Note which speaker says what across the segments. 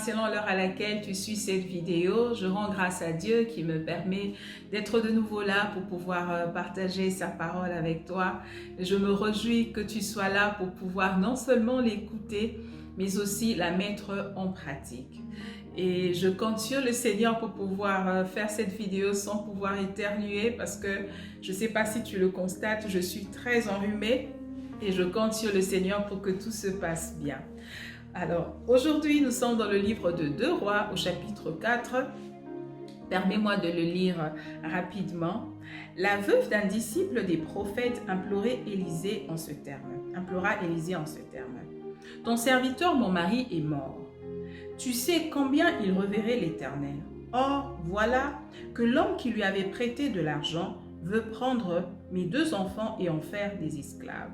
Speaker 1: selon l'heure à laquelle tu suis cette vidéo. Je rends grâce à Dieu qui me permet d'être de nouveau là pour pouvoir partager sa parole avec toi. Je me réjouis que tu sois là pour pouvoir non seulement l'écouter, mais aussi la mettre en pratique. Et je compte sur le Seigneur pour pouvoir faire cette vidéo sans pouvoir éternuer parce que je ne sais pas si tu le constates, je suis très enrhumée et je compte sur le Seigneur pour que tout se passe bien. Alors, aujourd'hui, nous sommes dans le livre de 2 Rois au chapitre 4. Permets-moi de le lire rapidement. La veuve d'un disciple des prophètes implora Élisée en ce terme. Ton serviteur, mon mari, est mort. Tu sais combien il reverrait l'Éternel. Or, voilà que l'homme qui lui avait prêté de l'argent veut prendre mes 2 enfants et en faire des esclaves.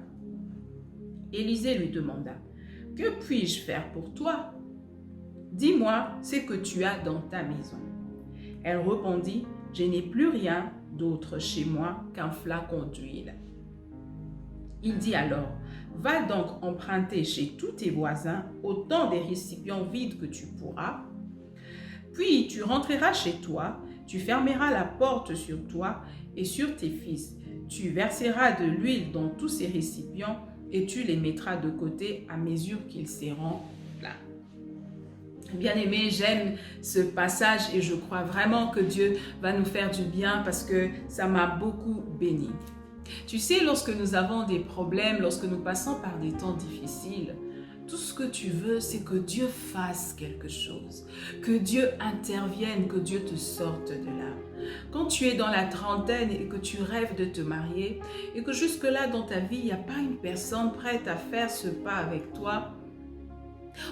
Speaker 1: Élisée lui demanda, « Que puis-je faire pour toi? Dis-moi ce que tu as dans ta maison. » Elle répondit, « Je n'ai plus rien d'autre chez moi qu'un flacon d'huile. » Il dit alors, « Va donc emprunter chez tous tes voisins autant des récipients vides que tu pourras. Puis tu rentreras chez toi, tu fermeras la porte sur toi et sur tes fils. Tu verseras de l'huile dans tous ces récipients et tu les mettras de côté à mesure qu'ils seront pleins. » Bien-aimés, j'aime ce passage et je crois vraiment que Dieu va nous faire du bien parce que ça m'a beaucoup béni. Tu sais, lorsque nous avons des problèmes, lorsque nous passons par des temps difficiles, tout ce que tu veux, c'est que Dieu fasse quelque chose, que Dieu intervienne, que Dieu te sorte de là. Quand tu es dans la trentaine et que tu rêves de te marier et que jusque-là dans ta vie, il n'y a pas une personne prête à faire ce pas avec toi,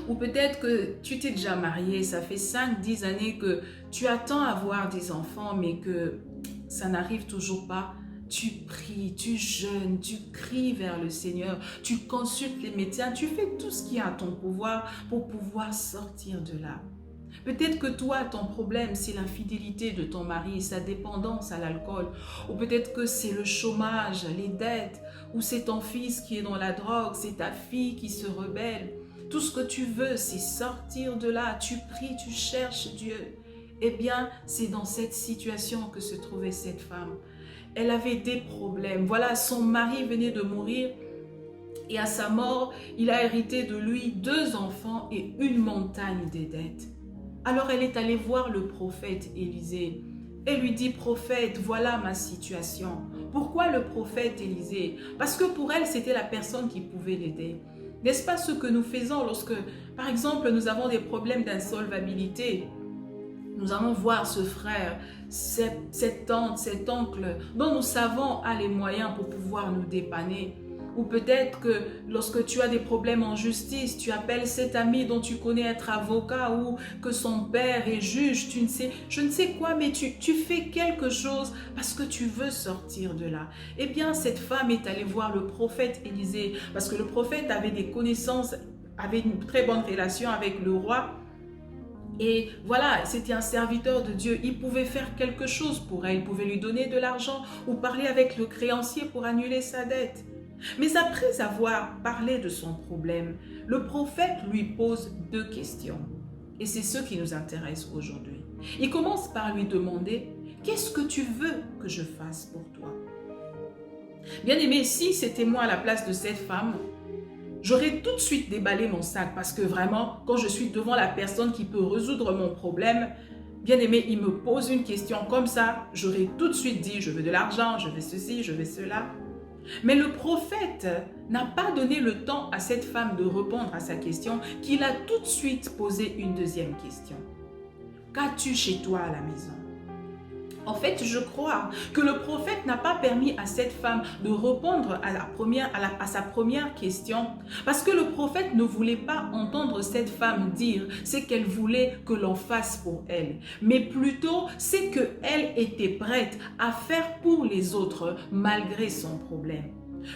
Speaker 1: ou peut-être que tu t'es déjà marié, ça fait 5-10 années que tu attends à avoir des enfants mais que ça n'arrive toujours pas. Tu pries, tu jeûnes, tu cries vers le Seigneur, tu consultes les médecins, tu fais tout ce qui est à ton pouvoir pour pouvoir sortir de là. Peut-être que toi, ton problème, c'est l'infidélité de ton mari, sa dépendance à l'alcool, ou peut-être que c'est le chômage, les dettes, ou c'est ton fils qui est dans la drogue, c'est ta fille qui se rebelle. Tout ce que tu veux, c'est sortir de là. Tu pries, tu cherches Dieu. Eh bien, c'est dans cette situation que se trouvait cette femme. Elle avait des problèmes. Voilà, son mari venait de mourir et à sa mort, il a hérité de lui 2 enfants et une montagne de dettes. Alors elle est allée voir le prophète Élisée. Elle lui dit, « Prophète, voilà ma situation. » Pourquoi le prophète Élisée? Parce que pour elle, c'était la personne qui pouvait l'aider. N'est-ce pas ce que nous faisons lorsque, par exemple, nous avons des problèmes d'insolvabilité? Nous allons voir ce frère, cette tante, cet oncle dont nous savons a les moyens pour pouvoir nous dépanner. Ou peut-être que lorsque tu as des problèmes en justice, tu appelles cet ami dont tu connais être avocat ou que son père est juge, je ne sais quoi, mais tu fais quelque chose parce que tu veux sortir de là. Eh bien, cette femme est allée voir le prophète Élisée parce que le prophète avait des connaissances, avait une très bonne relation avec le roi. Et voilà, c'était un serviteur de Dieu. Il pouvait faire quelque chose pour elle. Il pouvait lui donner de l'argent ou parler avec le créancier pour annuler sa dette. Mais après avoir parlé de son problème, le prophète lui pose 2 questions. Et c'est ce qui nous intéresse aujourd'hui. Il commence par lui demander, « Qu'est-ce que tu veux que je fasse pour toi ?» Bien-aimé, si c'était moi à la place de cette femme, j'aurais tout de suite déballé mon sac parce que vraiment, quand je suis devant la personne qui peut résoudre mon problème, bien aimé, il me pose une question comme ça, j'aurais tout de suite dit, je veux de l'argent, je veux ceci, je veux cela. Mais le prophète n'a pas donné le temps à cette femme de répondre à sa question, qu'il a tout de suite posé une 2e question. Qu'as-tu chez toi à la maison? En fait, je crois que le prophète n'a pas permis à cette femme de répondre à sa première question parce que le prophète ne voulait pas entendre cette femme dire ce qu'elle voulait que l'on fasse pour elle, mais plutôt c'est qu'elle était prête à faire pour les autres malgré son problème.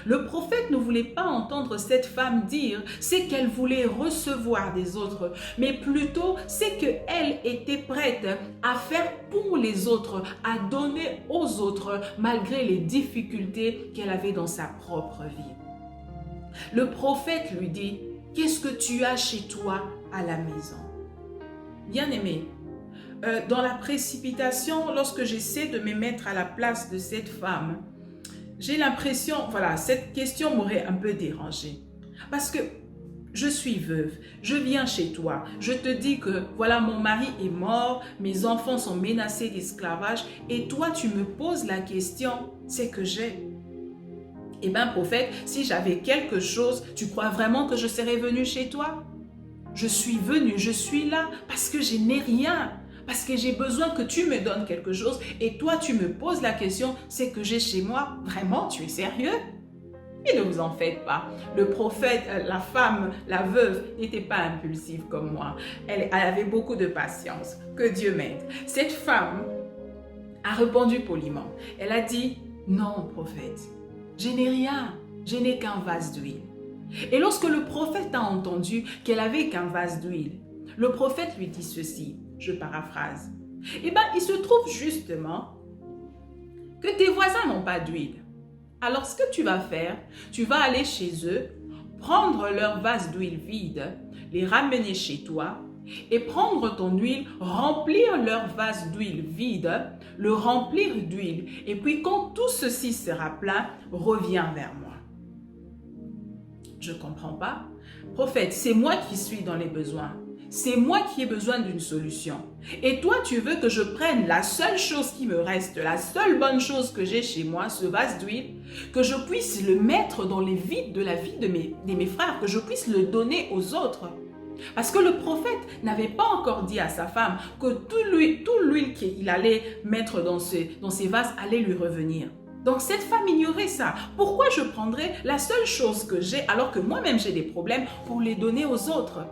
Speaker 1: Le prophète ne voulait pas entendre cette femme dire ce qu'elle voulait recevoir des autres, mais plutôt c'est qu'elle était prête à faire pour les autres, à donner aux autres malgré les difficultés qu'elle avait dans sa propre vie. Le prophète lui dit, « Qu'est-ce que tu as chez toi à la maison ?» Bien-aimé, dans la précipitation, lorsque j'essaie de me mettre à la place de cette femme, j'ai l'impression, voilà, cette question m'aurait un peu dérangée. Parce que je suis veuve, je viens chez toi, je te dis que voilà, mon mari est mort, mes enfants sont menacés d'esclavage et toi tu me poses la question, c'est que j'ai. Eh bien prophète, si j'avais quelque chose, tu crois vraiment que je serais venu chez toi? Je suis venu, je suis là parce que je n'ai rien, parce que j'ai besoin que tu me donnes quelque chose et toi tu me poses la question, c'est que j'ai chez moi? Vraiment, tu es sérieux? Et ne vous en faites pas. Le prophète, la femme, la veuve n'était pas impulsive comme moi. Elle avait beaucoup de patience. Que Dieu m'aide. Cette femme a répondu poliment. Elle a dit, non prophète, je n'ai rien, je n'ai qu'un vase d'huile. Et lorsque le prophète a entendu qu'elle avait qu'un vase d'huile, le prophète lui dit ceci, je paraphrase. Eh bien, il se trouve justement que tes voisins n'ont pas d'huile. Alors, ce que tu vas faire, tu vas aller chez eux, prendre leur vase d'huile vide, les ramener chez toi et prendre ton huile, remplir leur vase d'huile vide, le remplir d'huile. Et puis, quand tout ceci sera plein, reviens vers moi. Je ne comprends pas. Prophète, c'est moi qui suis dans les besoins. C'est moi qui ai besoin d'une solution. Et toi, tu veux que je prenne la seule chose qui me reste, la seule bonne chose que j'ai chez moi, ce vase d'huile, que je puisse le mettre dans les vides de la vie de mes frères, que je puisse le donner aux autres. Parce que le prophète n'avait pas encore dit à sa femme que tout l'huile qu'il allait mettre dans ces vases allait lui revenir. Donc cette femme ignorait ça. Pourquoi je prendrais la seule chose que j'ai alors que moi-même j'ai des problèmes pour les donner aux autres?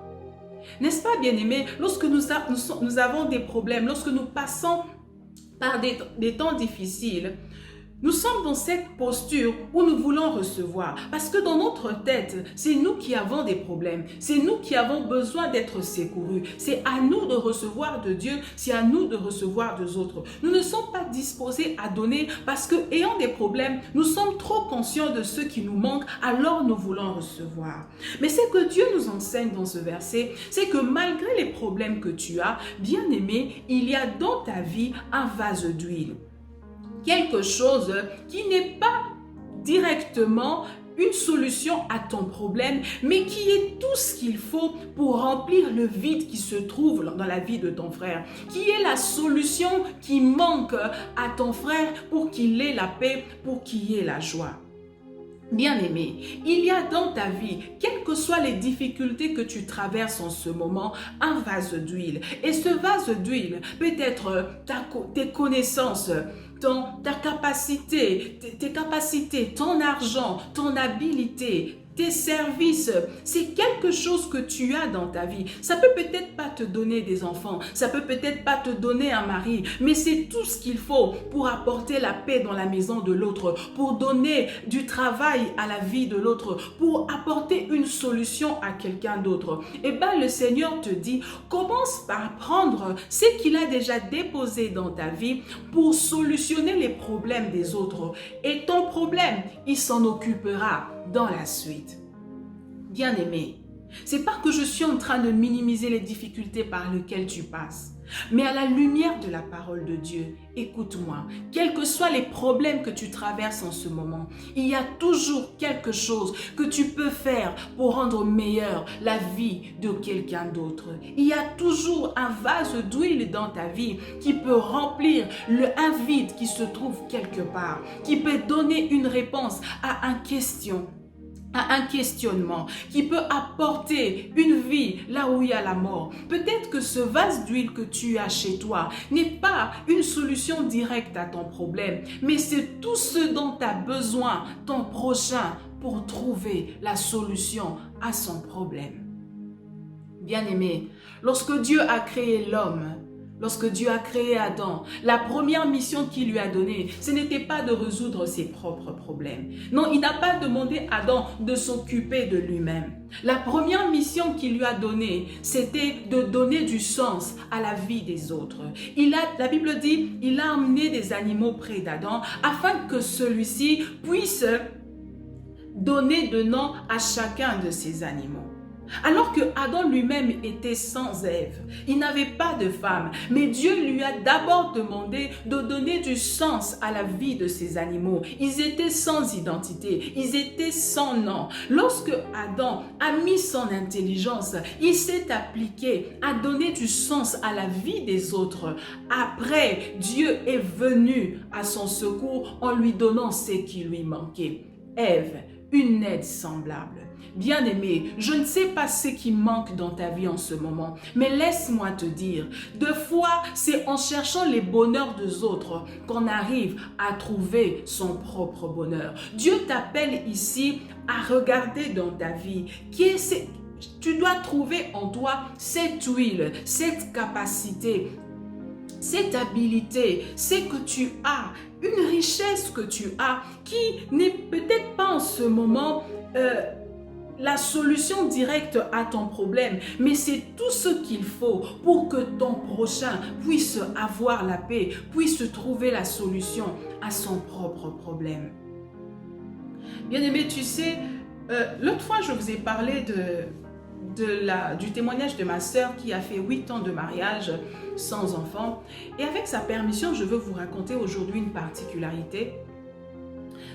Speaker 1: N'est-ce pas, bien-aimés, lorsque nous avons des problèmes, lorsque nous passons par des temps difficiles, nous sommes dans cette posture où nous voulons recevoir. Parce que dans notre tête, c'est nous qui avons des problèmes. C'est nous qui avons besoin d'être secourus. C'est à nous de recevoir de Dieu. C'est à nous de recevoir des autres. Nous ne sommes pas disposés à donner parce que, ayant des problèmes, nous sommes trop conscients de ce qui nous manque. Alors nous voulons recevoir. Mais ce que Dieu nous enseigne dans ce verset, c'est que malgré les problèmes que tu as, bien-aimé, il y a dans ta vie un vase d'huile. Quelque chose qui n'est pas directement une solution à ton problème, mais qui est tout ce qu'il faut pour remplir le vide qui se trouve dans la vie de ton frère, qui est la solution qui manque à ton frère pour qu'il ait la paix, pour qu'il ait la joie. Bien-aimé, il y a dans ta vie, quelles que soient les difficultés que tu traverses en ce moment, un vase d'huile. Et ce vase d'huile peut être tes connaissances, ta capacité, tes capacités, ton argent, ton habilité, tes services, c'est quelque chose que tu as dans ta vie. Ça peut peut-être pas te donner des enfants, ça peut peut-être pas te donner un mari, mais c'est tout ce qu'il faut pour apporter la paix dans la maison de l'autre, pour donner du travail à la vie de l'autre, pour apporter une solution à quelqu'un d'autre. Et bien le Seigneur te dit, commence par prendre ce qu'il a déjà déposé dans ta vie pour solutionner les problèmes des autres. Et ton problème, il s'en occupera dans la suite. Bien-aimé, c'est pas que je suis en train de minimiser les difficultés par lesquelles tu passes, mais à la lumière de la parole de Dieu, écoute-moi, quels que soient les problèmes que tu traverses en ce moment, il y a toujours quelque chose que tu peux faire pour rendre meilleure la vie de quelqu'un d'autre. Il y a toujours un vase d'huile dans ta vie qui peut remplir un vide qui se trouve quelque part, qui peut donner une réponse à un questionnement, qui peut apporter une vie là où il y a la mort. Peut-être que ce vase d'huile que tu as chez toi n'est pas une solution directe à ton problème, mais c'est tout ce dont tu as besoin, ton prochain, pour trouver la solution à son problème. Bien-aimé, lorsque Dieu a créé l'homme, lorsque Dieu a créé Adam, la première mission qu'il lui a donnée, ce n'était pas de résoudre ses propres problèmes. Non, il n'a pas demandé à Adam de s'occuper de lui-même. La première mission qu'il lui a donnée, c'était de donner du sens à la vie des autres. La Bible dit, il a emmené des animaux près d'Adam afin que celui-ci puisse donner de nom à chacun de ces animaux. Alors que Adam lui-même était sans Ève, il n'avait pas de femme, mais Dieu lui a d'abord demandé de donner du sens à la vie de ces animaux. Ils étaient sans identité, ils étaient sans nom. Lorsque Adam a mis son intelligence, il s'est appliqué à donner du sens à la vie des autres. Après, Dieu est venu à son secours en lui donnant ce qui lui manquait. Ève, une aide semblable. Bien-aimé, je ne sais pas ce qui manque dans ta vie en ce moment, mais laisse-moi te dire, deux fois, c'est en cherchant les bonheurs des autres qu'on arrive à trouver son propre bonheur. Dieu t'appelle ici à regarder dans ta vie tu dois trouver en toi cette huile, cette capacité, cette habilité, c'est que tu as, une richesse que tu as, qui n'est peut-être pas en ce moment la solution directe à ton problème, mais c'est tout ce qu'il faut pour que ton prochain puisse avoir la paix, puisse trouver la solution à son propre problème. Bien-aimé, tu sais, l'autre fois, je vous ai parlé du témoignage de ma sœur qui a fait 8 ans de mariage sans enfant. Et avec sa permission, je veux vous raconter aujourd'hui une particularité.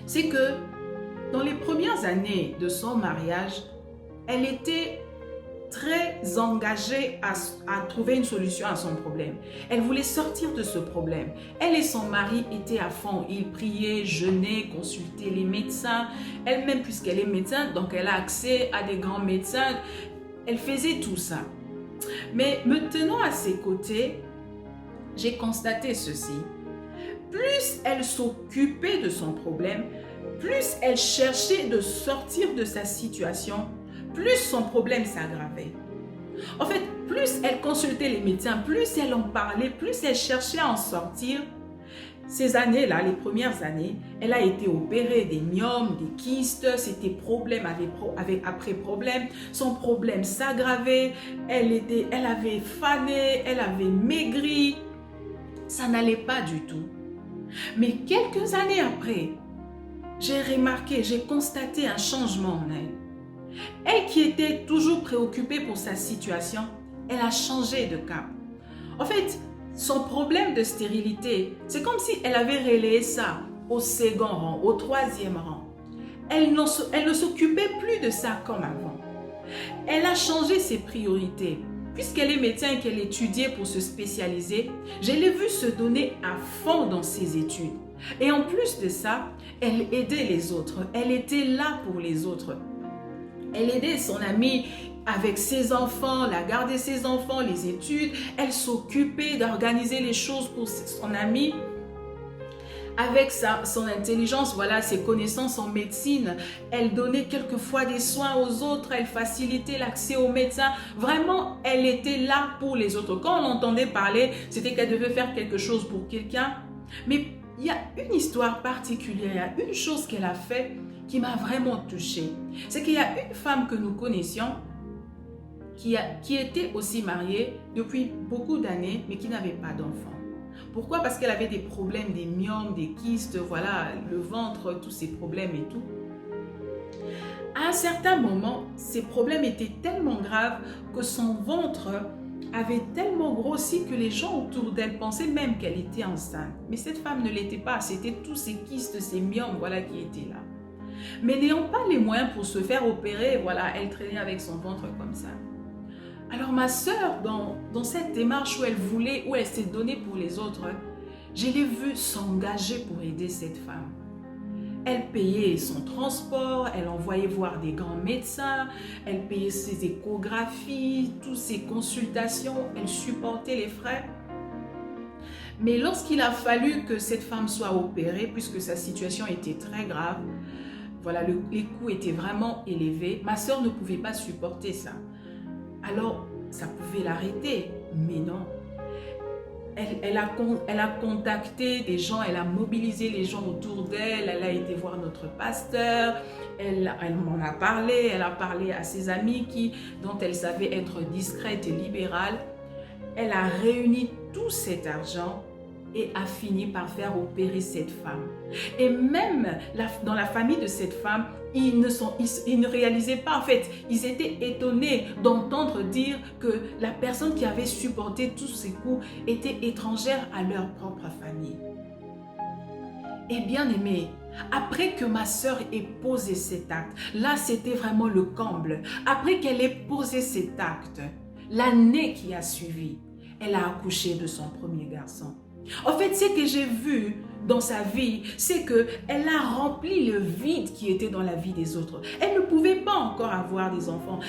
Speaker 1: C'est que dans les premières années de son mariage, elle était très engagée à trouver une solution à son problème. Elle voulait sortir de ce problème. Elle et son mari étaient à fond. Ils priaient, jeûnaient, consultaient les médecins. Elle-même, puisqu'elle est médecin, donc elle a accès à des grands médecins. Elle faisait tout ça. Mais me tenant à ses côtés, j'ai constaté ceci. Plus elle s'occupait de son problème, plus elle cherchait de sortir de sa situation, plus son problème s'aggravait. En fait, plus elle consultait les médecins, plus elle en parlait, plus elle cherchait à en sortir. Ces années-là, les premières années, elle a été opérée des myomes, des kystes, c'était problème après problème. Son problème s'aggravait, elle avait fané, elle avait maigri. Ça n'allait pas du tout. Mais quelques années après, j'ai remarqué, j'ai constaté un changement en elle. Elle qui était toujours préoccupée pour sa situation, elle a changé de cap. En fait, son problème de stérilité, c'est comme si elle avait relayé ça au second rang, au troisième rang. Elle ne s'occupait plus de ça comme avant. Elle a changé ses priorités. Puisqu'elle est médecin et qu'elle étudiait pour se spécialiser, je l'ai vue se donner à fond dans ses études. Et en plus de ça, elle aidait les autres. Elle était là pour les autres. Elle aidait son amie avec ses enfants, la garde de ses enfants, les études. Elle s'occupait d'organiser les choses pour son amie. Avec son intelligence, voilà, ses connaissances en médecine, elle donnait quelquefois des soins aux autres, elle facilitait l'accès aux médecins. Vraiment, elle était là pour les autres. Quand on entendait parler, c'était qu'elle devait faire quelque chose pour quelqu'un. Mais il y a une histoire particulière, il y a une chose qu'elle a fait qui m'a vraiment touchée. C'est qu'il y a une femme que nous connaissions qui était aussi mariée depuis beaucoup d'années, mais qui n'avait pas d'enfant. Pourquoi? Parce qu'elle avait des problèmes, des myomes, des kystes, voilà, le ventre, tous ces problèmes et tout. À un certain moment, ces problèmes étaient tellement graves que son ventre avait tellement grossi que les gens autour d'elle pensaient même qu'elle était enceinte. Mais cette femme ne l'était pas, c'était tous ces kystes, ces myomes, voilà, qui étaient là. Mais n'ayant pas les moyens pour se faire opérer, voilà, elle traînait avec son ventre comme ça. Alors ma sœur, dans cette démarche où elle s'est donnée pour les autres, je l'ai vue s'engager pour aider cette femme. Elle payait son transport, elle envoyait voir des grands médecins, elle payait ses échographies, toutes ses consultations, elle supportait les frais. Mais lorsqu'il a fallu que cette femme soit opérée, puisque sa situation était très grave, voilà, les coûts étaient vraiment élevés, ma sœur ne pouvait pas supporter ça. Alors, ça pouvait l'arrêter, mais non. Elle a contacté des gens, elle a mobilisé les gens autour d'elle, elle a été voir notre pasteur, elle m'en a parlé, elle a parlé à ses amis dont elle savait être discrète et libérale. Elle a réuni tout cet argent et a fini par faire opérer cette femme. Et même dans la famille de cette femme, ils ne réalisaient pas, en fait, ils étaient étonnés d'entendre dire que la personne qui avait supporté tous ces coups était étrangère à leur propre famille. Et bien aimé, après que ma sœur ait posé cet acte, là c'était vraiment le comble. Après qu'elle ait posé cet acte, l'année qui a suivi, elle a accouché de son premier garçon. En fait, ce que j'ai vu dans sa vie, c'est qu'elle a rempli le vide qui était dans la vie des autres. Elle ne pouvait pas encore avoir des enfants,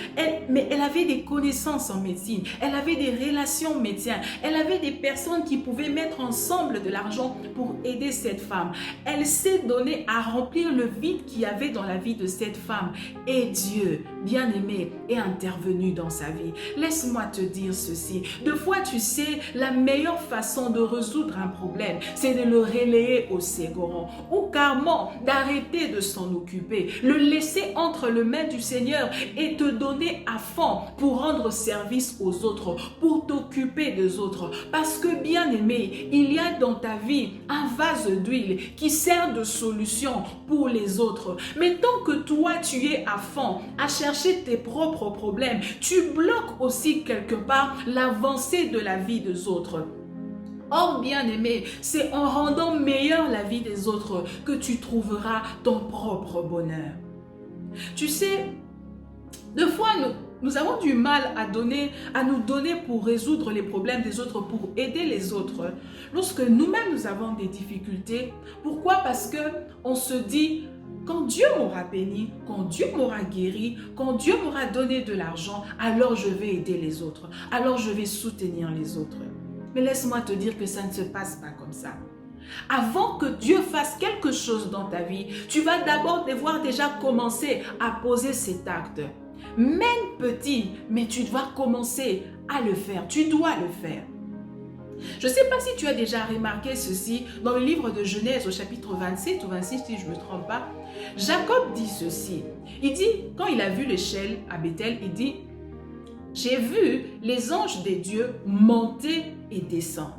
Speaker 1: mais elle avait des connaissances en médecine, elle avait des relations médecins, elle avait des personnes qui pouvaient mettre ensemble de l'argent pour aider cette femme. Elle s'est donnée à remplir le vide qu'il y avait dans la vie de cette femme. Et Dieu, bien-aimé, est intervenu dans sa vie. Laisse-moi te dire ceci. Deux fois, tu sais, la meilleure façon de résoudre un problème, c'est de le relayer au second rang, ou carrément d'arrêter de s'en occuper, le laisser entre les mains du Seigneur et te donner à fond pour rendre service aux autres, pour t'occuper des autres. Parce que bien aimé, il y a dans ta vie un vase d'huile qui sert de solution pour les autres. Mais tant que toi tu es à fond à chercher tes propres problèmes, tu bloques aussi quelque part l'avancée de la vie des autres. Or, bien-aimé, c'est en rendant meilleure la vie des autres que tu trouveras ton propre bonheur. Tu sais, des fois, nous avons du mal à nous donner pour résoudre les problèmes des autres, pour aider les autres. Lorsque nous-mêmes, nous avons des difficultés. Pourquoi? Parce qu'on se dit, quand Dieu m'aura béni, quand Dieu m'aura guéri, quand Dieu m'aura donné de l'argent, alors je vais aider les autres. Alors je vais soutenir les autres. Mais laisse-moi te dire que ça ne se passe pas comme ça. Avant que Dieu fasse quelque chose dans ta vie, tu vas d'abord devoir déjà commencer à poser cet acte. Même petit, mais tu dois commencer à le faire. Tu dois le faire. Je ne sais pas si tu as déjà remarqué ceci dans le livre de Genèse au chapitre 27 ou 26, si je ne me trompe pas. Jacob dit ceci. Il dit, quand il a vu l'échelle à Bethel, il dit, j'ai vu les anges des dieux monter et descendre.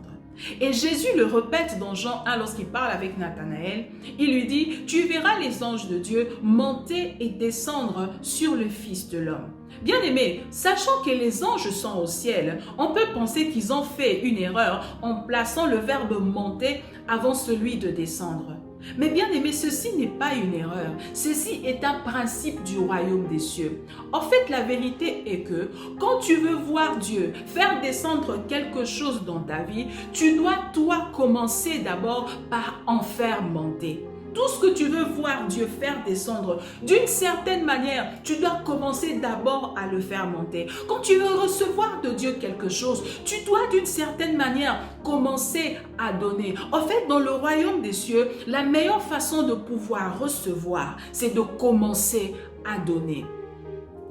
Speaker 1: Et Jésus le répète dans Jean 1 lorsqu'il parle avec Nathanaël. Il lui dit, tu verras les anges de Dieu monter et descendre sur le Fils de l'homme. Bien-aimé, sachant que les anges sont au ciel, on peut penser qu'ils ont fait une erreur en plaçant le verbe monter avant celui de descendre. Mais bien aimé, ceci n'est pas une erreur. Ceci est un principe du royaume des cieux. En fait, la vérité est que quand tu veux voir Dieu faire descendre quelque chose dans ta vie, tu dois toi commencer d'abord par en faire monter. Tout ce que tu veux voir Dieu faire descendre, d'une certaine manière, tu dois commencer d'abord à le faire monter. Quand tu veux recevoir de Dieu quelque chose, tu dois d'une certaine manière commencer à donner. En fait, dans le royaume des cieux, la meilleure façon de pouvoir recevoir, c'est de commencer à donner.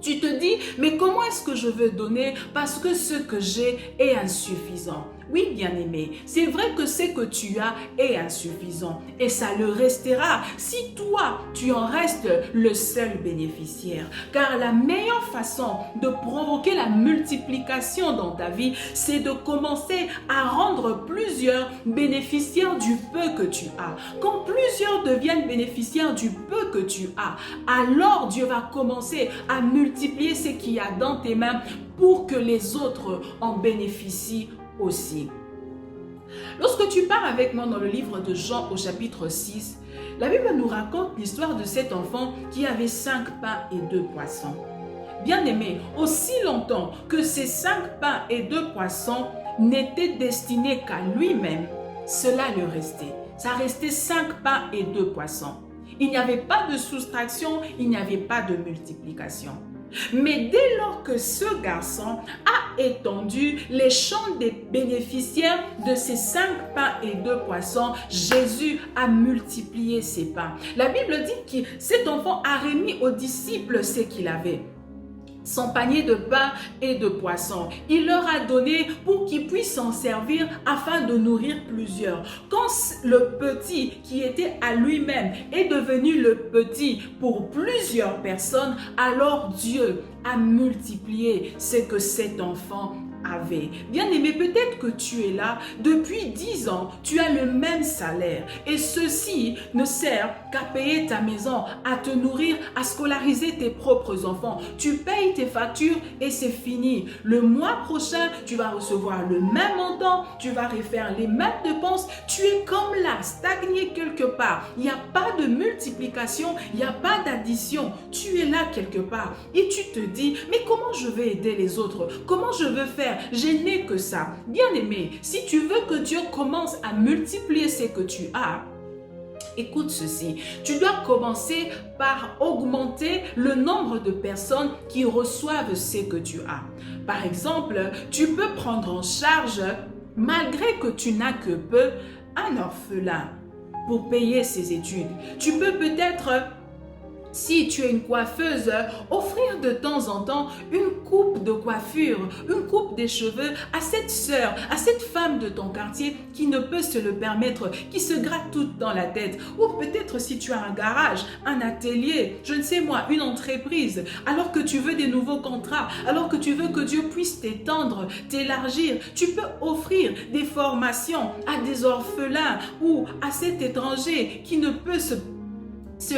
Speaker 1: Tu te dis, mais comment est-ce que je veux donner parce que ce que j'ai est insuffisant? Oui, bien-aimé, c'est vrai que ce que tu as est insuffisant et ça le restera si toi, tu en restes le seul bénéficiaire. Car la meilleure façon de provoquer la multiplication dans ta vie, c'est de commencer à rendre plusieurs bénéficiaires du peu que tu as. Quand plusieurs deviennent bénéficiaires du peu que tu as, alors Dieu va commencer à multiplier ce qu'il y a dans tes mains pour que les autres en bénéficient aussi. Lorsque tu pars avec moi dans le livre de Jean au chapitre 6, la Bible nous raconte l'histoire de cet enfant qui avait 5 pains et 2 poissons. Bien aimé, aussi longtemps que ces 5 pains et 2 poissons n'étaient destinés qu'à lui-même, cela lui restait. Ça restait 5 pains et 2 poissons. Il n'y avait pas de soustraction, il n'y avait pas de multiplication. Mais dès lors que ce garçon a étendu les champs des bénéficiaires de ces 5 pains et 2 poissons, Jésus a multiplié ses pains. La Bible dit que cet enfant a remis aux disciples ce qu'il avait. Son panier de pain et de poissons. Il leur a donné pour qu'ils puissent s'en servir afin de nourrir plusieurs. Quand le petit qui était à lui-même est devenu le petit pour plusieurs personnes, alors Dieu a multiplié ce que cet enfant avait. Bien-aimé, peut-être que tu es là, depuis 10 ans, tu as le même salaire. Et ceci ne sert qu'à payer ta maison, à te nourrir, à scolariser tes propres enfants. Tu payes tes factures et c'est fini. Le mois prochain, tu vas recevoir le même montant, tu vas refaire les mêmes dépenses. Tu es comme là, stagné quelque part. Il n'y a pas de multiplication, il n'y a pas d'addition. Tu es là quelque part et tu te dis, mais comment je vais aider les autres? Comment je veux faire? Je n'ai que ça. Bien-aimé, si tu veux que Dieu commence à multiplier ce que tu as, écoute ceci, tu dois commencer par augmenter le nombre de personnes qui reçoivent ce que tu as. Par exemple, tu peux prendre en charge, malgré que tu n'as que peu, un orphelin pour payer ses études. Tu peux peut-être, si tu es une coiffeuse, offrir de temps en temps une coupe de coiffure, une coupe des cheveux à cette sœur, à cette femme de ton quartier qui ne peut se le permettre, qui se gratte toute dans la tête. Ou peut-être si tu as un garage, un atelier, je ne sais moi, une entreprise, alors que tu veux des nouveaux contrats, alors que tu veux que Dieu puisse t'étendre, t'élargir, tu peux offrir des formations à des orphelins ou à cet étranger qui ne peut se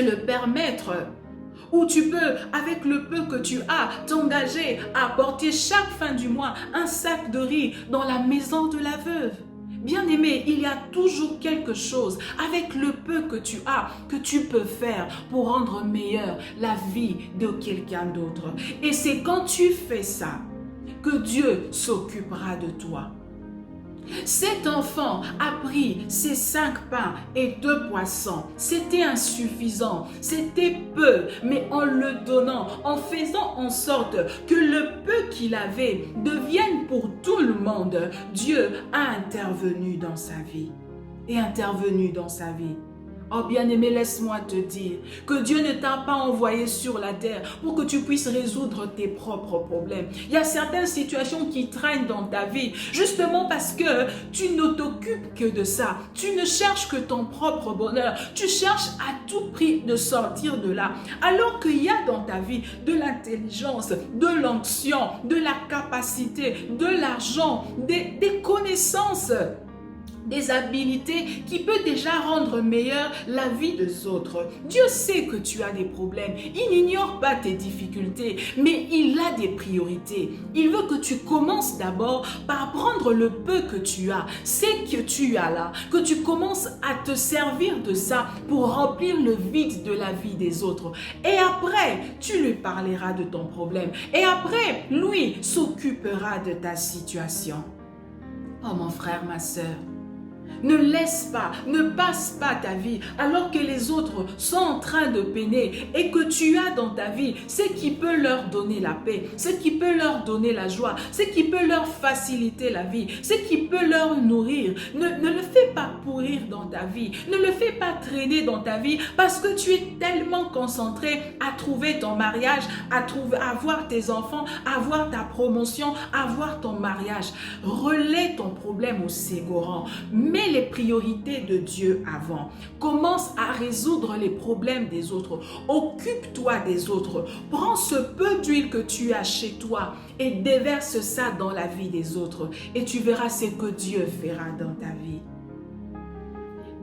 Speaker 1: le permettre, ou tu peux, avec le peu que tu as, t'engager à apporter chaque fin du mois un sac de riz dans la maison de la veuve. Bien-aimé, il y a toujours quelque chose avec le peu que tu as que tu peux faire pour rendre meilleure la vie de quelqu'un d'autre. Et c'est quand tu fais ça que Dieu s'occupera de toi. Cet enfant a pris ses 5 pains et 2 poissons. C'était insuffisant, c'était peu, mais en le donnant, en faisant en sorte que le peu qu'il avait devienne pour tout le monde, Dieu a intervenu dans sa vie. Et intervenu dans sa vie. Oh bien-aimé, laisse-moi te dire que Dieu ne t'a pas envoyé sur la terre pour que tu puisses résoudre tes propres problèmes. Il y a certaines situations qui traînent dans ta vie justement parce que tu ne t'occupes que de ça. Tu ne cherches que ton propre bonheur. Tu cherches à tout prix de sortir de là. Alors qu'il y a dans ta vie de l'intelligence, de l'onction, de la capacité, de l'argent, des connaissances, des habilités qui peut déjà rendre meilleure la vie des autres. Dieu sait que tu as des problèmes. Il n'ignore pas tes difficultés, mais il a des priorités. Il veut que tu commences d'abord par prendre le peu que tu as, ce que tu as là, que tu commences à te servir de ça pour remplir le vide de la vie des autres. Et après, tu lui parleras de ton problème. Et après, lui s'occupera de ta situation. Oh mon frère, ma sœur, ne laisse pas, ne passe pas ta vie alors que les autres sont en train de peiner et que tu as dans ta vie ce qui peut leur donner la paix, ce qui peut leur donner la joie, ce qui peut leur faciliter la vie, ce qui peut leur nourrir. Ne le fais pas pourrir dans ta vie, ne le fais pas traîner dans ta vie parce que tu es tellement concentré à trouver ton mariage, à avoir tes enfants, à avoir ta promotion, à avoir ton mariage. Relais ton problème au second rang. Mets les priorités de Dieu avant. Commence à résoudre les problèmes des autres. Occupe-toi des autres. Prends ce peu d'huile que tu as chez toi et déverse ça dans la vie des autres. Et tu verras ce que Dieu fera dans ta vie.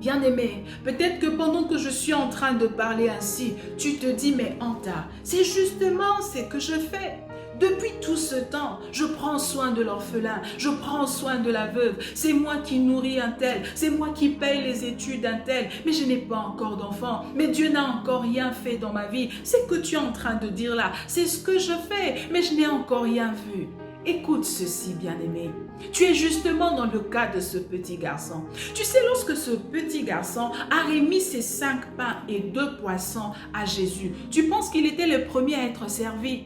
Speaker 1: Bien-aimé, peut-être que pendant que je suis en train de parler ainsi, tu te dis, mais Anta, c'est justement ce que je fais. Depuis tout ce temps, je prends soin de l'orphelin, je prends soin de la veuve. C'est moi qui nourris un tel, c'est moi qui paye les études d'un tel. Mais je n'ai pas encore d'enfant, mais Dieu n'a encore rien fait dans ma vie. C'est ce que tu es en train de dire là, c'est ce que je fais, mais je n'ai encore rien vu. Écoute ceci, bien-aimé. Tu es justement dans le cas de ce petit garçon. Tu sais, lorsque ce petit garçon a remis ses 5 pains et 2 poissons à Jésus, tu penses qu'il était le premier à être servi?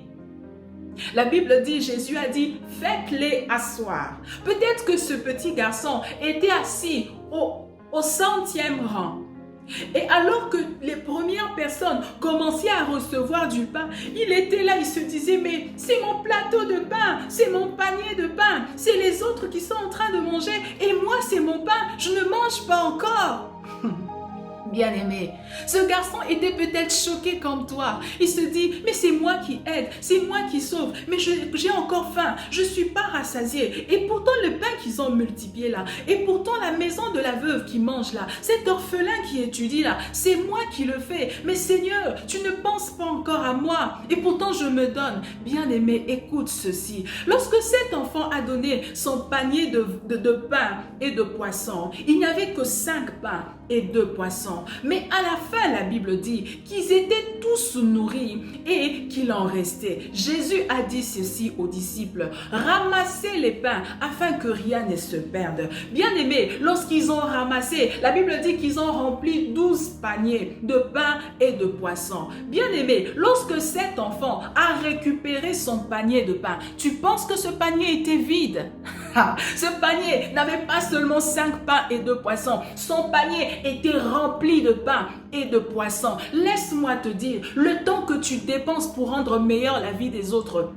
Speaker 1: La Bible dit, Jésus a dit, faites-les asseoir. Peut-être que ce petit garçon était assis au 100e rang. Et alors que les premières personnes commençaient à recevoir du pain, il était là, il se disait, mais c'est mon plateau de pain, c'est mon panier de pain, c'est les autres qui sont en train de manger et moi c'est mon pain, je ne mange pas encore. Bien-aimé, ce garçon était peut-être choqué comme toi. Il se dit, mais c'est moi qui aide, c'est moi qui sauve, mais j'ai encore faim, je ne suis pas rassasié. Et pourtant le pain qu'ils ont multiplié là, et pourtant la maison de la veuve qui mange là, cet orphelin qui étudie là, c'est moi qui le fais. Mais Seigneur, tu ne penses pas encore à moi, et pourtant je me donne. Bien-aimé, écoute ceci. Lorsque cet enfant a donné son panier de pain et de poissons, il n'y avait que 5 pains et 2 poissons. Mais à la fin, la Bible dit qu'ils étaient tous nourris et qu'il en restait. Jésus a dit ceci aux disciples, ramassez les pains afin que rien ne se perde. Bien-aimés, lorsqu'ils ont ramassé, la Bible dit qu'ils ont rempli 12 paniers de pain et de poissons. Bien-aimés, lorsque cet enfant a récupéré son panier de pain, tu penses que ce panier était vide? Ce panier n'avait pas seulement 5 pains et 2 poissons. Son panier était rempli de pain et de poissons. Laisse-moi te dire, le temps que tu dépenses pour rendre meilleure la vie des autres,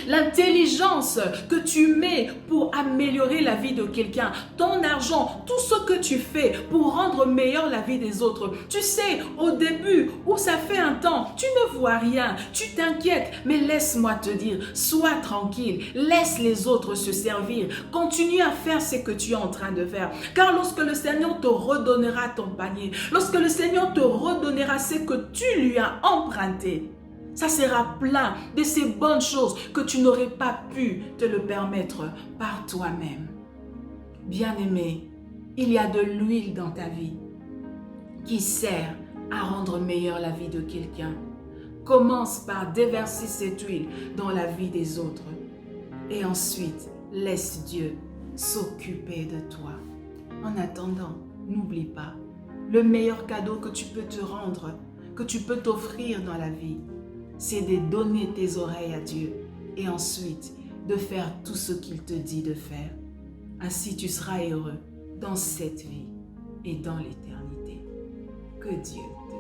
Speaker 1: l'intelligence que tu mets pour améliorer la vie de quelqu'un, ton argent, tout ce que tu fais pour rendre meilleure la vie des autres. Tu sais, au début, où ça fait un temps, tu ne vois rien, tu t'inquiètes, mais laisse-moi te dire, sois tranquille, laisse les autres se servir, continue à faire ce que tu es en train de faire. Car lorsque le Seigneur te redonnera ton panier, lorsque le Seigneur te redonnera ce que tu lui as emprunté, ça sera plein de ces bonnes choses que tu n'aurais pas pu te le permettre par toi-même. Bien-aimé, il y a de l'huile dans ta vie qui sert à rendre meilleure la vie de quelqu'un. Commence par déverser cette huile dans la vie des autres. Et ensuite, laisse Dieu s'occuper de toi. En attendant, n'oublie pas, le meilleur cadeau que tu peux te rendre, que tu peux t'offrir dans la vie, c'est de donner tes oreilles à Dieu et ensuite de faire tout ce qu'il te dit de faire. Ainsi tu seras heureux dans cette vie et dans l'éternité. Que Dieu te